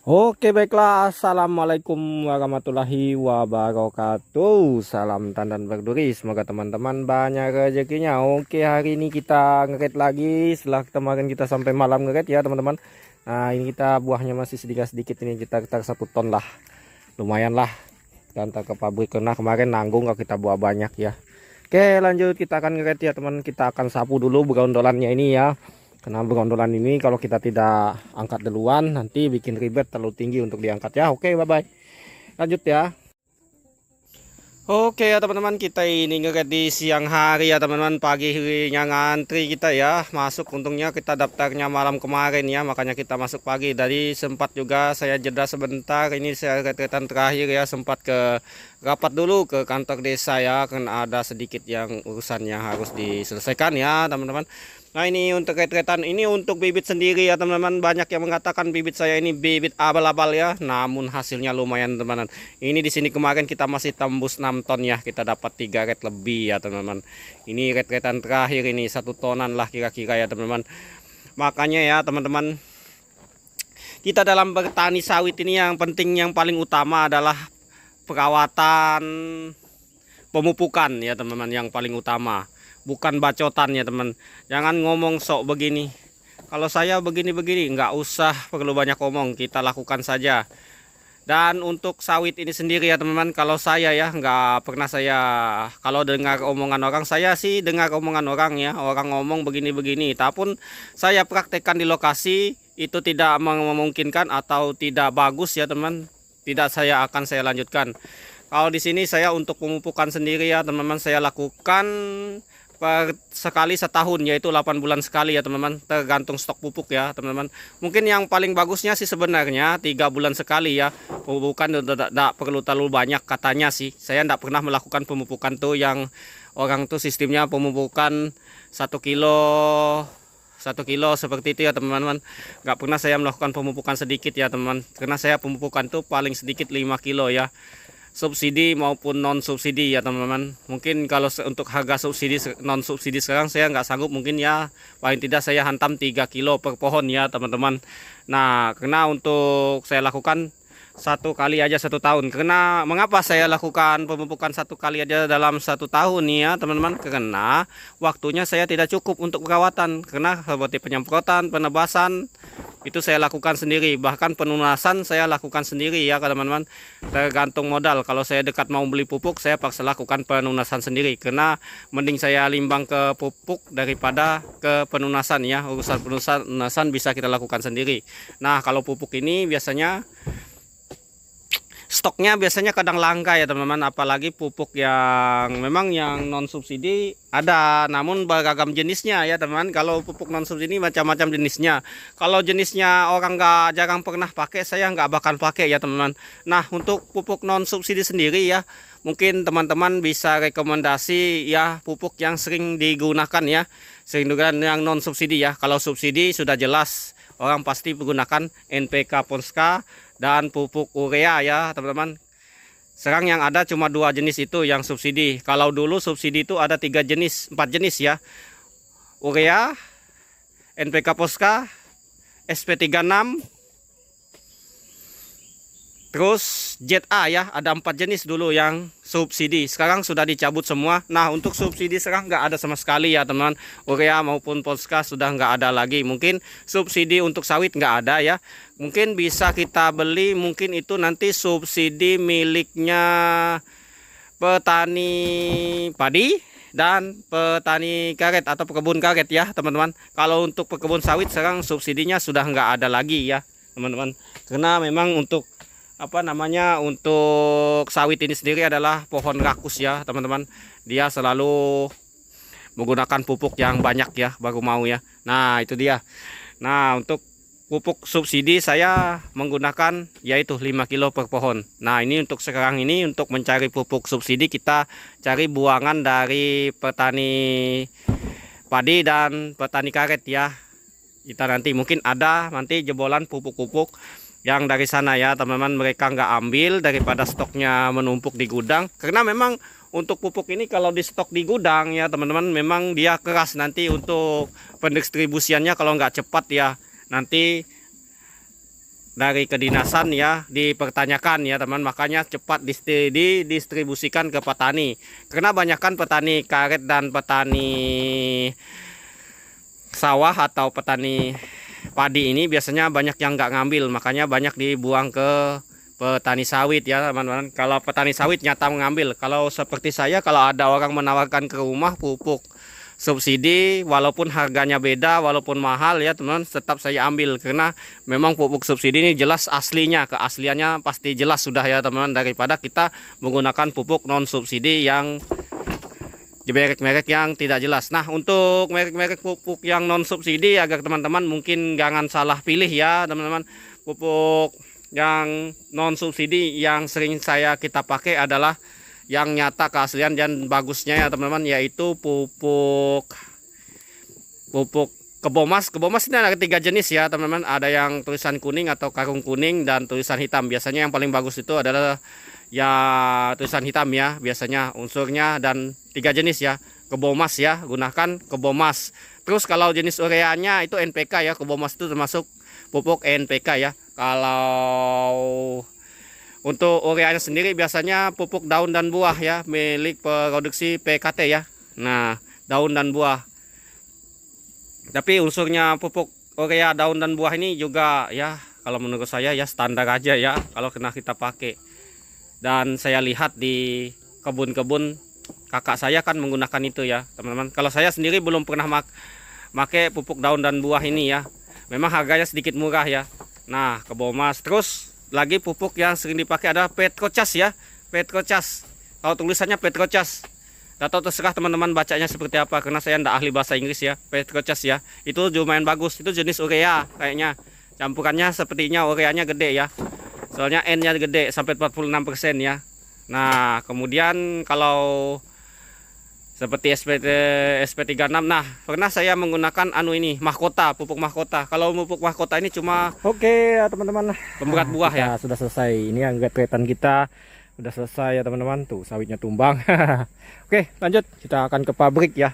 Oke baiklah, assalamualaikum warahmatullahi wabarakatuh. Salam tandan berduri, semoga teman-teman banyak rezekinya. Oke, hari ini kita ngeret lagi setelah kemarin kita sampai malam ngeret ya teman-teman. Nah ini kita buahnya masih sedikit-sedikit, ini kita 1 ton lah, lumayan lah. Kita antar ke pabrik karena kemarin nanggung kalau kita buah banyak ya. Oke lanjut, kita akan ngeret ya teman. Kita akan sapu dulu begondolannya ini ya. Karena begondolan ini kalau kita tidak angkat duluan nanti bikin ribet, terlalu tinggi untuk diangkat ya. Oke, bye bye. Lanjut ya. Oke ya teman-teman, kita ini ngeret di siang hari ya teman-teman. Paginya ngantri kita ya masuk, untungnya kita daftarnya malam kemarin ya, makanya kita masuk pagi. Dari sempat juga saya jeda sebentar, ini saya retretan terakhir ya, sempat ke rapat dulu ke kantor desa ya, karena ada sedikit yang urusannya harus diselesaikan ya teman-teman. Nah ini untuk retretan ini untuk bibit sendiri ya teman-teman. Banyak yang mengatakan bibit saya ini bibit abal-abal ya, namun hasilnya lumayan teman-teman. Ini di sini kemarin kita masih tembus 6 ton ya, kita dapat 3 ret lebih ya teman-teman. Ini retretan terakhir ini 1 tonan lah kira-kira ya teman-teman. Makanya ya teman-teman, kita dalam bertani sawit ini yang penting, yang paling utama adalah perawatan, pemupukan ya teman-teman, yang paling utama. Bukan bacotan ya teman. Jangan ngomong sok begini, kalau saya begini-begini, nggak usah perlu banyak ngomong, kita lakukan saja. Dan untuk sawit ini sendiri ya teman-teman, kalau saya ya nggak pernah saya, kalau dengar omongan orang, saya sih dengar omongan orang ya, orang ngomong begini-begini, tapi saya praktekkan di lokasi itu tidak memungkinkan atau tidak bagus ya teman, tidak saya lanjutkan. Kalau di sini saya untuk pemupukan sendiri ya teman-teman, saya lakukan per sekali setahun, yaitu 8 bulan sekali ya teman-teman, tergantung stok pupuk ya teman-teman. Mungkin yang paling bagusnya sih sebenarnya 3 bulan sekali ya pemupukan, tidak perlu terlalu banyak katanya sih. Saya tidak pernah melakukan pemupukan tuh yang orang tuh sistemnya pemupukan 1 kilo seperti itu ya teman-teman. Nggak pernah saya melakukan pemupukan sedikit ya teman-teman, karena saya pemupukan tuh paling sedikit 5 kilo ya, subsidi maupun non subsidi ya teman-teman. Mungkin kalau untuk harga subsidi non subsidi sekarang saya nggak sanggup, mungkin ya paling tidak saya hantam 3 kilo per pohon ya teman-teman. Nah karena untuk saya lakukan 1 kali aja 1 tahun. Karena mengapa saya lakukan pemupukan 1 kali aja dalam 1 tahun nih ya teman-teman, karena waktunya saya tidak cukup untuk perawatan. Karena seperti penyemprotan, penebasan itu saya lakukan sendiri, bahkan penunasan saya lakukan sendiri ya teman-teman. Tergantung modal, kalau saya dekat mau beli pupuk saya paksa lakukan penunasan sendiri, karena mending saya limbang ke pupuk daripada ke penunasan ya. Urusan penunasan bisa kita lakukan sendiri. Nah kalau pupuk ini biasanya stoknya biasanya kadang langka ya teman-teman, apalagi pupuk yang memang yang non subsidi ada, namun beragam jenisnya ya teman. Kalau pupuk non subsidi macam-macam jenisnya. Kalau jenisnya orang nggak, jarang pernah pakai, saya nggak bakal pakai ya teman-teman. Nah untuk pupuk non subsidi sendiri ya, mungkin teman-teman bisa rekomendasi ya pupuk yang sering digunakan ya, sering digunakan yang non subsidi ya. Kalau subsidi sudah jelas orang pasti menggunakan NPK Ponska dan pupuk urea ya teman-teman. Sekarang yang ada cuma 2 jenis itu yang subsidi. Kalau dulu subsidi itu ada 3 jenis, 4 jenis ya. Urea, NPK Ponska, SP36, terus ZA ya, ada 4 jenis dulu yang subsidi. Sekarang sudah dicabut semua. Nah untuk subsidi sekarang nggak ada sama sekali ya teman. Urea maupun Ponska sudah nggak ada lagi. Mungkin subsidi untuk sawit nggak ada ya. Mungkin bisa kita beli, mungkin itu nanti subsidi miliknya petani padi dan petani karet atau pekebun karet ya teman-teman. Kalau untuk pekebun sawit sekarang subsidinya sudah nggak ada lagi ya teman-teman. Karena memang untuk apa namanya, untuk sawit ini sendiri adalah pohon rakus ya teman-teman, dia selalu menggunakan pupuk yang banyak ya baru mau ya. Nah itu dia. Nah untuk pupuk subsidi saya menggunakan yaitu 5 kilo per pohon. Nah ini untuk sekarang ini, untuk mencari pupuk subsidi kita cari buangan dari petani padi dan petani karet ya. Kita nanti mungkin ada nanti jebolan pupuk-pupuk yang dari sana ya teman-teman, mereka nggak ambil daripada stoknya menumpuk di gudang. Karena memang untuk pupuk ini kalau di stok di gudang ya teman-teman, memang dia keras nanti untuk pendistribusiannya, kalau nggak cepat ya nanti dari kedinasan ya dipertanyakan ya teman, makanya cepat didistribusikan ke petani, karena banyakkan petani karet dan petani sawah atau petani padi ini biasanya banyak yang nggak ngambil, makanya banyak dibuang ke petani sawit ya teman-teman. Kalau petani sawit nyata mengambil. Kalau seperti saya, kalau ada orang menawarkan ke rumah pupuk subsidi walaupun harganya beda, walaupun mahal ya teman, tetap saya ambil, karena memang pupuk subsidi ini jelas aslinya, keasliannya pasti jelas sudah ya teman, daripada kita menggunakan pupuk non subsidi yang merek-merek yang tidak jelas. Nah, untuk merek-merek pupuk yang non subsidi agar teman-teman mungkin jangan salah pilih ya teman-teman, pupuk yang non subsidi yang sering kita pakai adalah yang nyata keaslian dan bagusnya ya teman-teman, yaitu pupuk Kebomas. Kebomas ini ada 3 jenis ya teman-teman, ada yang tulisan kuning atau karung kuning dan tulisan hitam. Biasanya yang paling bagus itu adalah ya tulisan hitam ya biasanya unsurnya, dan 3 jenis ya. Kebomas ya, gunakan Kebomas. Terus kalau jenis ureanya itu NPK ya, Kebomas itu termasuk pupuk NPK ya. Kalau untuk ureanya sendiri biasanya pupuk daun dan buah ya, milik produksi PKT ya. Nah, daun dan buah. Tapi unsurnya pupuk urea daun dan buah ini juga ya, kalau menurut saya ya standar aja ya kalau kena kita pakai. Dan saya lihat di kebun-kebun kakak saya kan menggunakan itu ya teman-teman. Kalau saya sendiri belum pernah pakai pupuk daun dan buah ini ya. Memang harganya sedikit murah ya. Nah, Kebomas. Terus lagi pupuk yang sering dipakai adalah Petrocas ya, Petrocas. Kalau tulisannya Petrocas, atau terserah teman-teman bacanya seperti apa, karena saya tidak ahli bahasa Inggris ya. Petrocas ya, itu lumayan bagus, itu jenis urea kayaknya. Campurannya sepertinya ureanya gede ya, soalnya N-nya gede sampai 46% ya. Nah, kemudian kalau seperti SP36, nah pernah saya menggunakan ini mahkota, pupuk mahkota. Kalau pupuk mahkota ini cuma oke ya teman-teman, pemberat buah ya. Sudah selesai, ini anggat keretan kita sudah selesai ya teman-teman, tuh sawitnya tumbang. Oke, lanjut kita akan ke pabrik ya,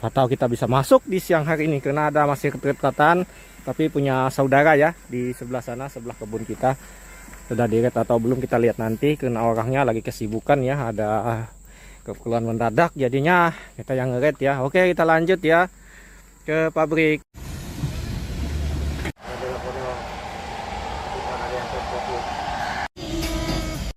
atau kita bisa masuk di siang hari ini karena ada masih keterikatan. Tapi punya saudara ya di sebelah sana, sebelah kebun kita sudah diret atau belum kita lihat nanti, karena orangnya lagi kesibukan ya, ada keperluan mendadak, jadinya kita yang ngeret ya. Oke, kita lanjut ya ke pabrik.